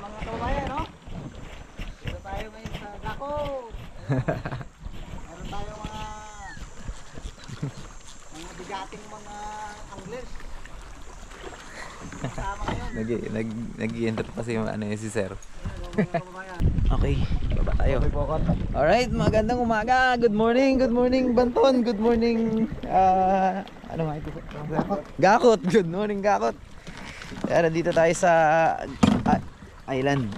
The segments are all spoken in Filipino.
mga kababayan, no? Dito tayo ngayon sa Gako. Meron tayo mga bigating mga anglers. Kasama ngayon. Nag-i-enter pa si si sir. Mga kababayan. Okay, baba tayo. Alright, magandang umaga. Good morning, Banton. Good morning, ano nga ito? Gakot. Good morning, Gakot. Kaya dito tayo sa island.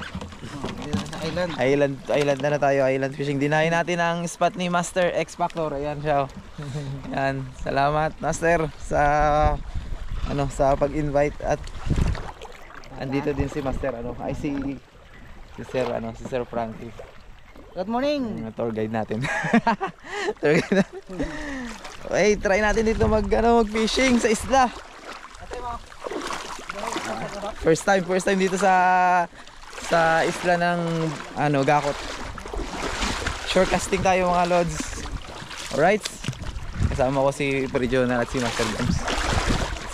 Island na tayo. Island fishing. Dinahin natin ang spot ni Master X Factor. Ayan siya. Ayan. Salamat, Master, sa pag-invite. At andito din si Master si Sir Frankie. Good morning. Tour guide natin. Tour guide natin. Okay, try natin dito mag-fishing sa isla. First time dito sa isla ng Gakot. Short casting tayo mga lods. Alright. Kasama ko si Regional at si Master James.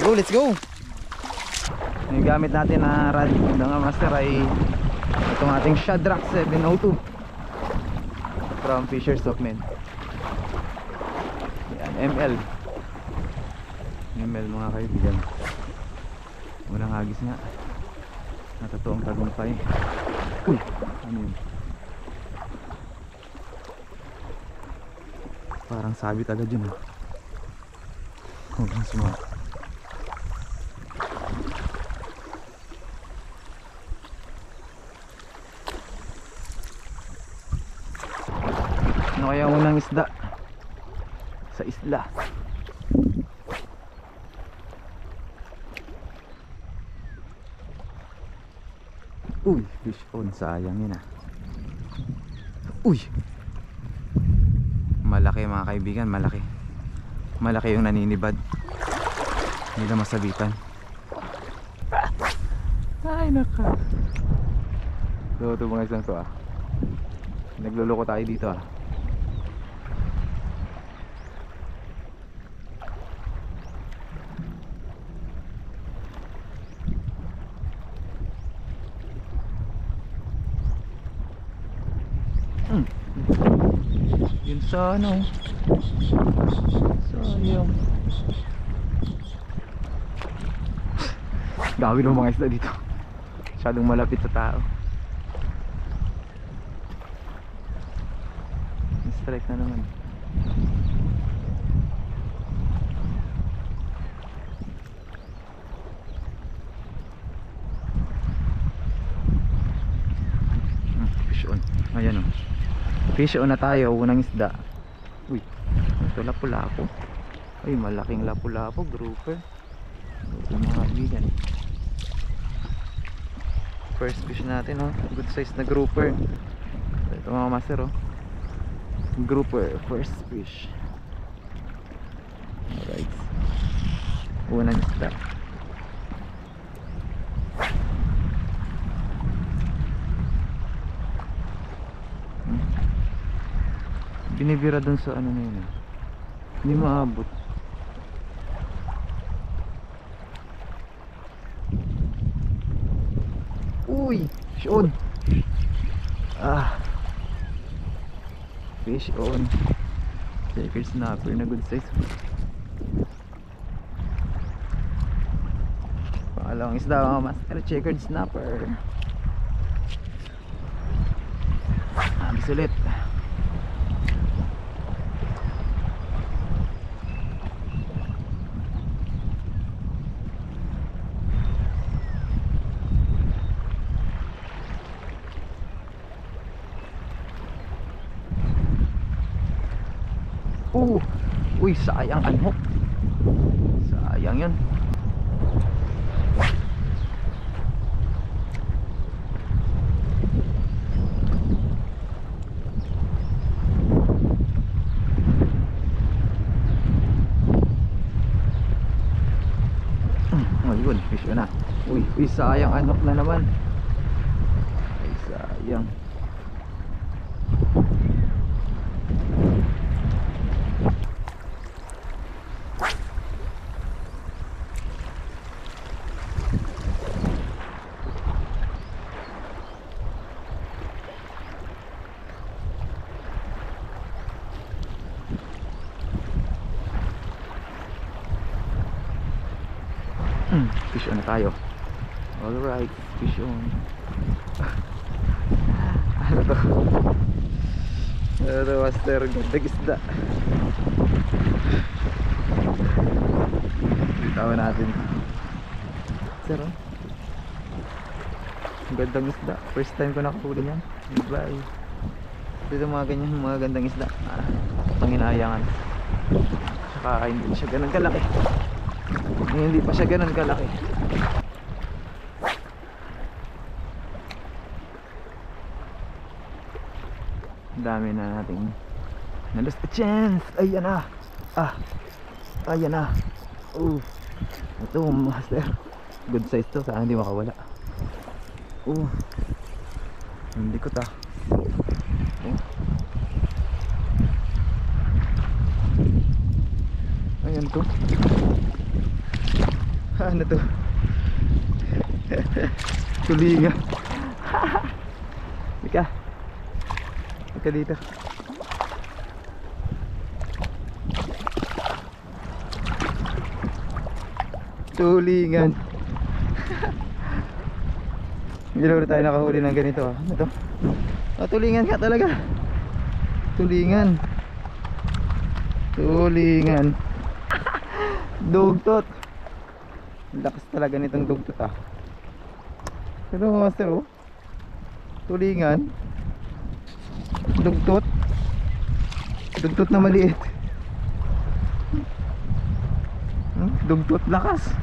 Let's go. Yung gamit natin na rod ng Master ay itong ating Shadrack 702 from Fisher's of Men. Yan, ML mga kaibigan. Unang hagis nga. Natatoong tagumpay. Uy, ano yun? Parang sabit agad yun. Huwag na sumama. Ano kaya unang isda sa isla? Uy, fish on, sayang yun ah. Uy, malaki mga kaibigan, malaki yung naninibad. Hindi na masabitan. Ay naka. So ito mga isang to ah. Nagluloko tayo dito ah. Yun sa sayang. Dami ng mga isda dito. Masyadong malapit sa tao. Strike na naman. Fish on. Ayan o. Fish on na tayo. Unang isda. Uy, ito lapu-lapo. Ay, malaking lapu-lapo. Grouper. Ito mga kaibigan. First fish natin, oh. Good size na grouper. Ito mga master, oh. Grouper, first fish. Alright. Unang isda. Binibira dun sa ano na yun, eh. Hindi maabot. Uy, fish on. Fish on. Checkered snapper na good size. Pangalawang isda mga master, checkered snapper. Abis ulit. Uy, sayang anhok. Sayang yun. Ayun, fish na. Uy, sayang anhok na naman. Ay, sayang. Fish on na tayo. Alright, fish on. Ano to? Ano to, master? Gandang isda. Bitawan natin. Sir, gandang isda. First time ko nakahuli yan. Bye. Dito mga ganyan, mga gandang isda. Panginayangan. Saka hindi siya ganun kalaki. Hindi pa siya ganun kalaki. Dami na nating nalos a chance. Ayan na. Ayan na. Ito master. Good size to. Sana hindi makawala. Hindi ko ta. Ayan to. Ano to? Tulingan. Ika. Ika dito. Tulingan. Hindi na tayo nakahuli ng ganito. Ano to? Tulingan ka talaga. Tulingan. Tulingan. Dugtot. Lakas talaga nitong dugtot Pero master tulingan. Dugtot. Dugtot na maliit. Dugtot lakas.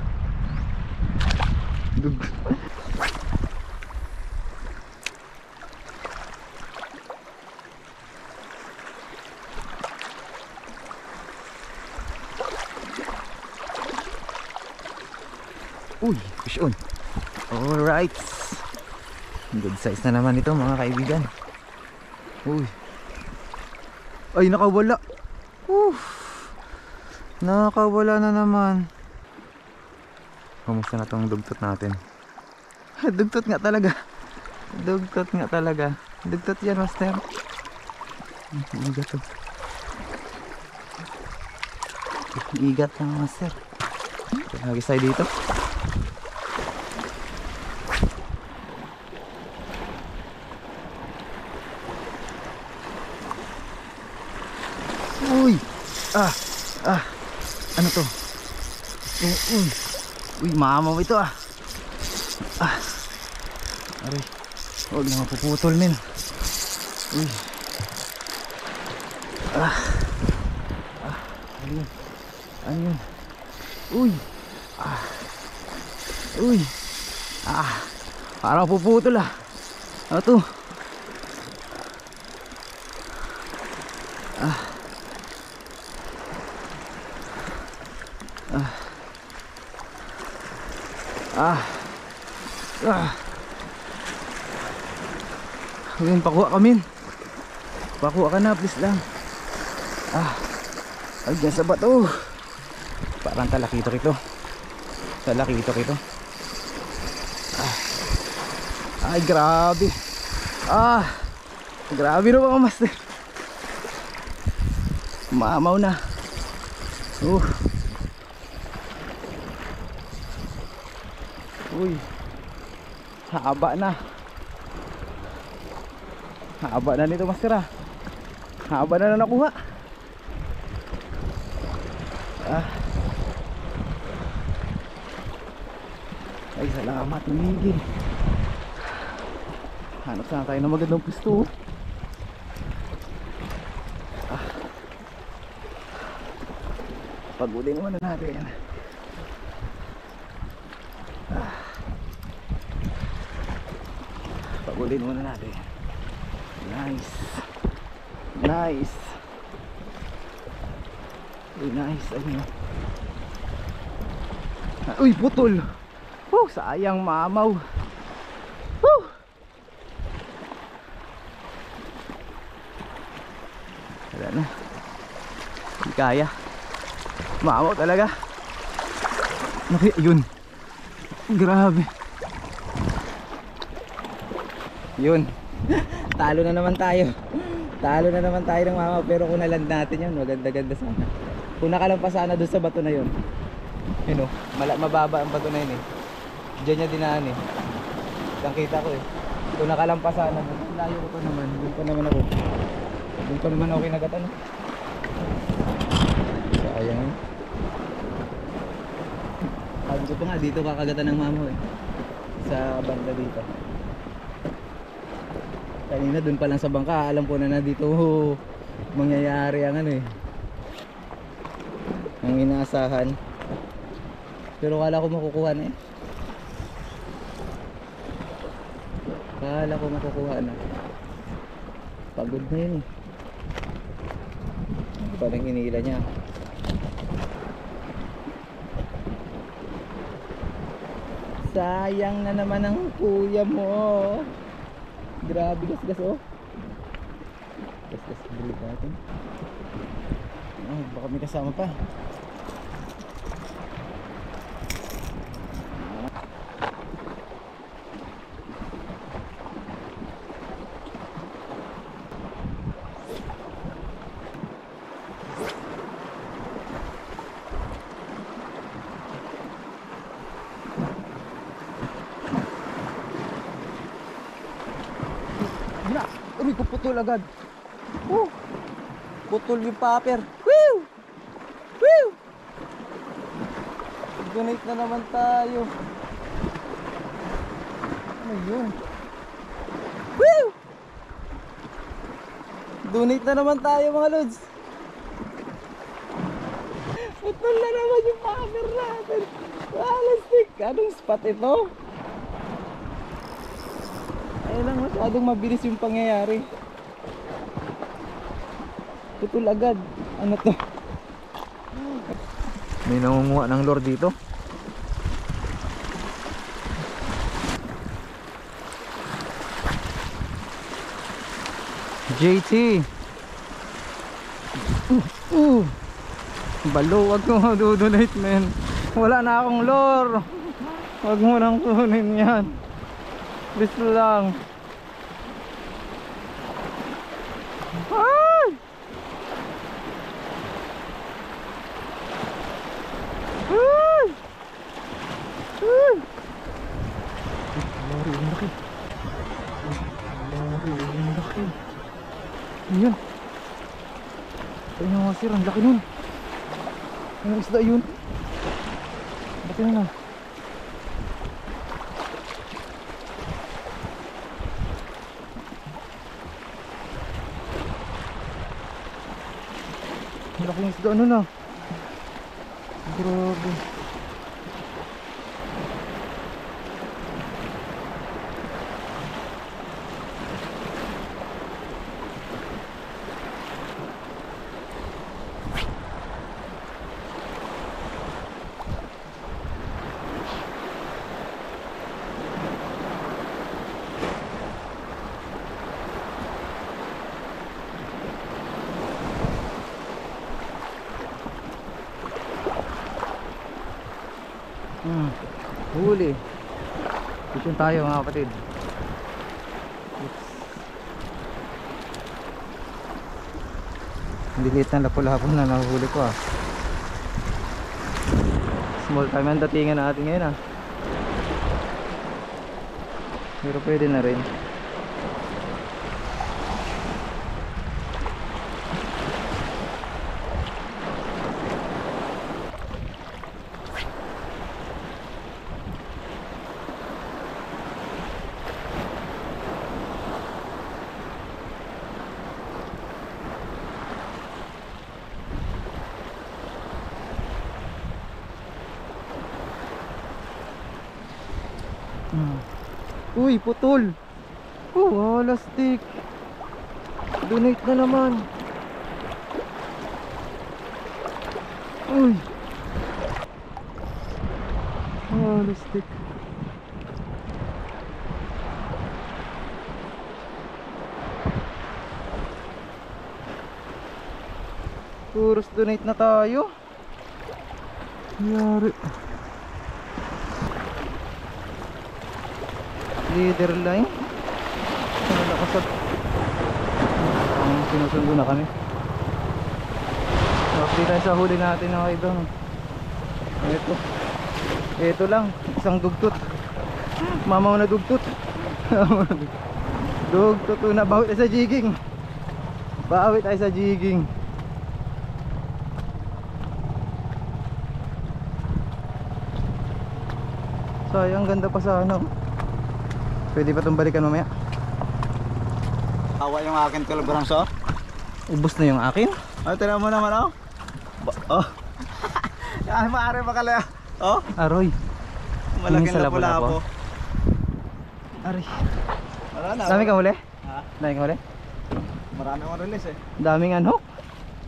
Dugtot. Uy, fish on. Alright. Good size na naman ito mga kaibigan. Uy. Ay, nakawala. Nakawala na naman. Kamusta na tong dugtot natin? Dugtot nga talaga. Dugtot nga talaga. Dugtot yan, master. Igat to. Igat ng master. Lagi tayo dito. Uy! Ano to? Uy, mamaw ito Aray. Huwag na mapuputol men. Uy. Ano yun? Ano yun? Uy. Uy. Parang puputol Ano to? Ngayon, pakuha kami. Pakuha ka na, please lang. Ay, dyan sa bato. Parang talakitok ito. Talakitok ito. Ay, grabe. Grabe na mga master. Mamaw na. Uy. Haba na. Haba na nito master Haba na nakuha. Ay, salamat Miguel. Hanap sana tayo ng magandang pwesto. Pagulin muna natin. Pagulin muna natin. Nice. Nice. Nice. Ayun. Uy, putol. Sayang mamaw. Wala na. Hindi kaya. Mamaw talaga. Ayun. Grabe. Yun. Talo na naman tayo. Talo na naman tayo ng mamaw. Pero kung naland natin yun, maganda-ganda sana. Kung nakalampas sana doon sa bato na yun. Yun o, mababa ang bato na yun eh. Diyan niya dinaan eh. Diyan kita ko eh. Ito nakalampasan na. Layo ko pa naman. Doon pa naman ako. Doon pa naman ako kinagatan. Sayang eh. Sabi ko pa nga, dito kakagatan ng mama eh. Sa banda dito. Kanina doon pa lang sa bangka, alam ko na dito mangyayari ang ano eh. Ang inaasahan. Pero kala ko makukuha na eh. Kala ko makukuha na. Pagod na yun eh. Parang hinila niya. Sayang na naman ang kuya mo. Grabe gas oh. Gas break natin. Oh, baka may kasama pa. Uy, putol agad. Putol yung paper. Woo! Woo! Donate na naman tayo. Ano yun? Woo! Donate na naman tayo mga lods. Putol na naman yung paper natin. Plastic. Anong spot ito? Ayun lang, masyadong mabilis yung pangyayari. Putol agad. Ano to? May nangunguha ng lure dito. JT. Balo, wag mo madudunate men. Wala na akong lure. Wag mo nang kunin yan. Please lang. Ay! Ay! Ay! Lari, ang laki. Lari, ang laki. Ayan. Ay nga sir, ang laki nun. Ang isda yun. Laki na. Malaking isda ano na. Grabe. Huli. Fishing tayo mga kapatid. Hindi liit na lapu-lapu na nahuli ko ah. Small time ang datingan natin ngayon ah. Pero pwede na rin. Uy, putol. Wala stick. Donate na naman. Uy. Wala stick. Puros donate na tayo. Yari. Leader line. Wala ko sa sinusundo na kami. Update tayo sa huli natin na kayo doon. Ito lang, isang dugtot. Mamaw na dugtot. Dugtot na, bawit tayo sa jigging. Bawit tayo sa jigging. Sayang, ganda pa sa ano. Pwede pa itong balikan mamaya. Awa yung akin kalabranso. Ubus na yung akin. Ay, tira mo naman oh. Oh. Ay, maaari pa kala. Oh, Aroy. malaking sa lapu-lapu. Aray. Wala na. Dami ka huli? Ha? Dami ka huli? Marami akong release eh. Daming ano?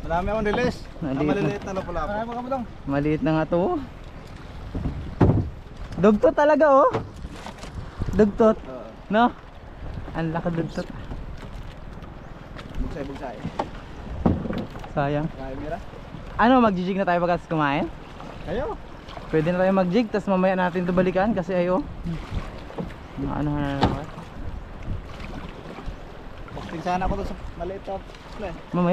Marami akong release. Maliit Ang na. maliliit na lapu-lapu. Marami ka mo lang. Maliit na nga to. Dugtot talaga oh. Dugtot. No? Ang laki dugtot. Bugsay-bugsay. Sayang. Kaya mira. Ano, magjijig na tayo pagkas kumain? Kayo. Pwede na tayo magjig, tapos mamaya natin ito balikan kasi ayo. Ano na naman. Posting sana ako doon sa maliit na play. Mamaya